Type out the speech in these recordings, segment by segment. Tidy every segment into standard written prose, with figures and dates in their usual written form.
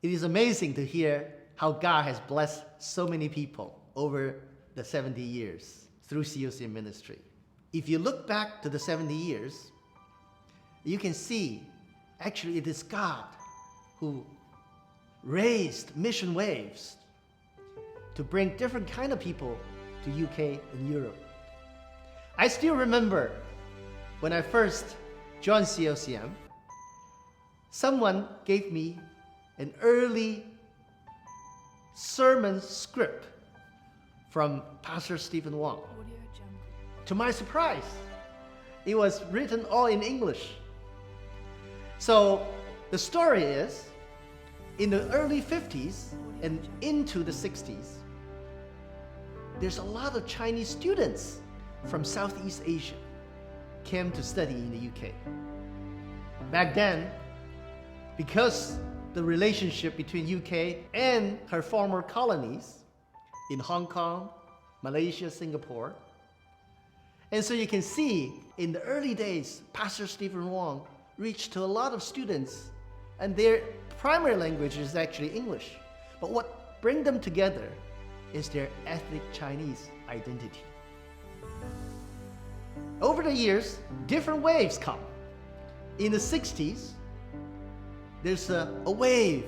It is amazing to hear how God has blessed so many people over the 70 years through COCM ministry. If you look back to the 70 years, you can see actually it is God who raised mission waves to bring different kind of people to UK and Europe. I still remember when I first joined COCM, someone gave me an early sermon script from Pastor Stephen Wong. To my surprise, it was written all in English. So the story is, in the early 50s and into the 60s, there's a lot of Chinese students from Southeast Asia came to study in the UK. Back then, because the relationship between UK and her former colonies in Hong Kong, Malaysia, Singapore. And so you can see in the early days, Pastor Stephen Wong reached to a lot of students, and their primary language is actually English. But what brings them together is their ethnic Chinese identity. Over the years, different waves come. In the 60s, there's a wave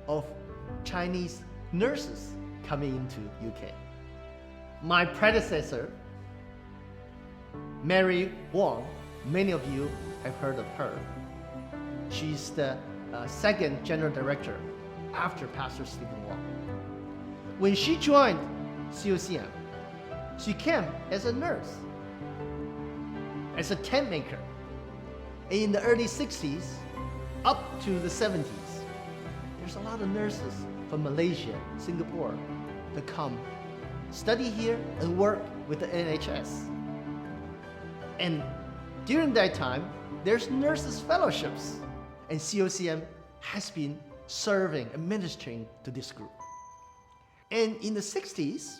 of Chinese nurses coming into UK. My predecessor, Mary Wong, many of you have heard of her. She's the second general director after Pastor Stephen Wong. When she joined COCM, she came as a nurse, as a tent maker. In the early 60s, up to the 70s, there's a lot of nurses from Malaysia, Singapore, that come study here and work with the NHS. And during that time, there's nurses fellowships, and COCM has been serving and ministering to this group. And in the 60s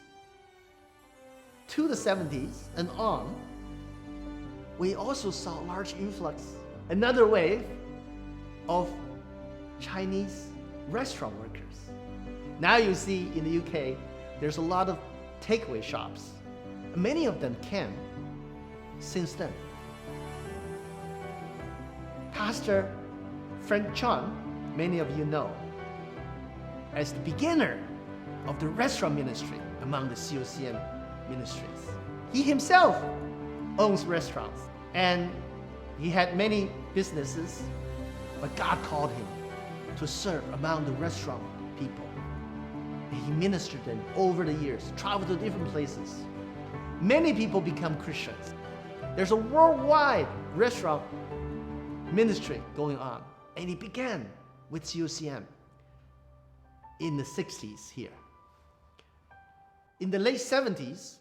to the 70s and on, we also saw a large influx, another wave of Chinese restaurant workers. Now you see in the UK, there's a lot of takeaway shops. Many of them came since then. Pastor Frank Chun, many of you know, as the beginner of the restaurant ministry among the COCM ministries. He himself owns restaurants, and he had many businesses, but God called him to serve among the restaurant people. And he ministered them over the years, traveled to different places. Many people become Christians. There's a worldwide restaurant ministry going on, and it began with COCM in the 60s here. In the late 70s,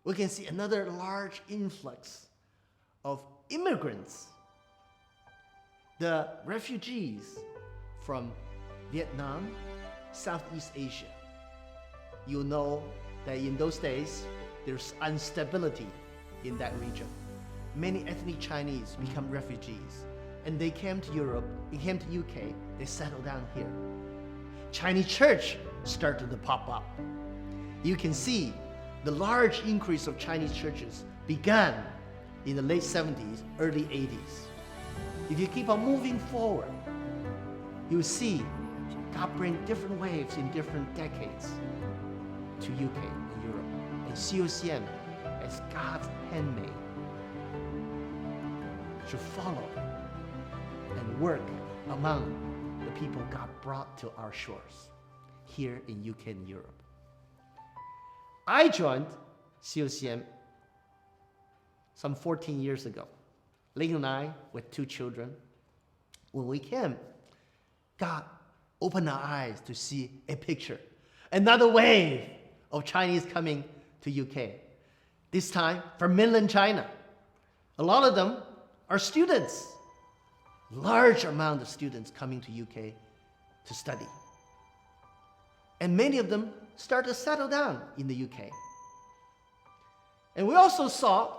we can see another large influx of immigrants, the refugees from Vietnam, Southeast Asia. You know that in those days, there's instability in that region. Many ethnic Chinese become refugees, and they came to Europe, they came to UK, they settled down here. Chinese church started to pop up. You can see the large increase of Chinese churches began in the late 70s, early 80s. If you keep on moving forward, you see God bring different waves in different decades to UK and Europe. And COCM, as God's handmaid, should follow and work among the people God brought to our shores here in UK and Europe. I joined COCM some 14 years ago. Ling and I, with 2 children, when we came, God opened our eyes to see a picture, another wave of Chinese coming to UK. This time from mainland China. A lot of them are students. Large amount of students coming to UK to study. And many of them start to settle down in the UK. And we also saw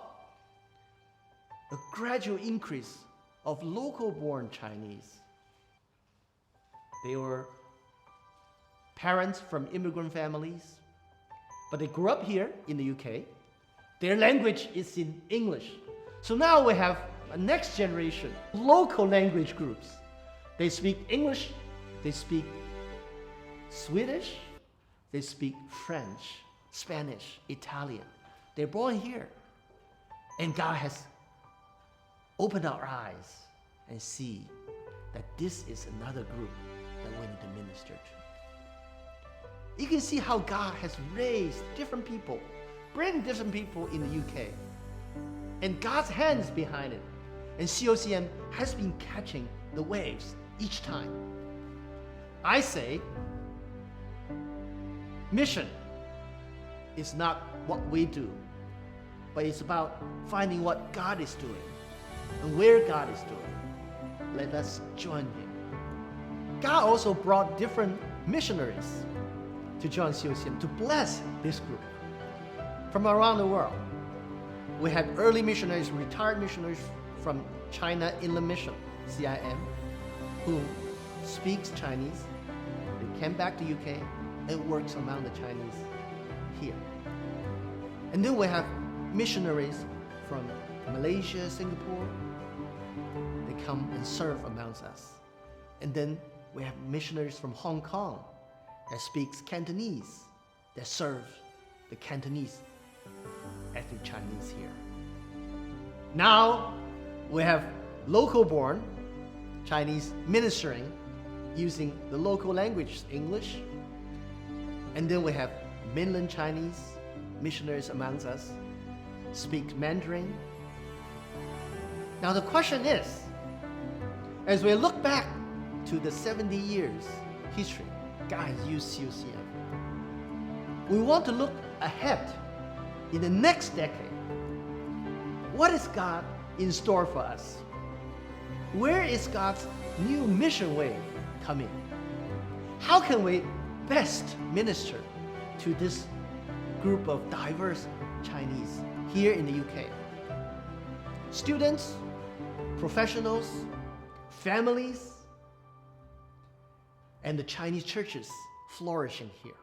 a gradual increase of local-born Chinese They were parents from immigrant families, but they grew up here in the UK. Their language is in English. So now we have a next generation, local language groups. They speak English, they speak Swedish, they speak French, Spanish, Italian. They're born here. And God has opened our eyes and see that this is another group that we need to minister to. You can see how God has raised different people, bring different people in the UK, and God's hands behind it. And COCM has been catching the waves each time. I say, mission is not what we do, but it's about finding what God is doing and where God is doing. Let us join Him. God also brought different missionaries to join COCM to bless this group from around the world. We had early missionaries, retired missionaries from China Inland Mission, CIM, who speaks Chinese. They came back to UK and works among the Chinese here. And then we have missionaries from Malaysia, Singapore. They come and serve amongst us. And then we have missionaries from Hong Kong that speaks Cantonese, that serve the Cantonese ethnic Chinese here. Now we have local-born Chinese ministering using the local language, English. And then we have mainland Chinese missionaries amongst us, speak Mandarin. Now the question is, as we look back to the 70 years history God has used COCM, we want to look ahead in the next decade. What is God in store for us? Where is God's new mission wave coming? How can we best minister to this group of diverse Chinese here in the UK? Students, professionals, families, and the Chinese churches flourishing here.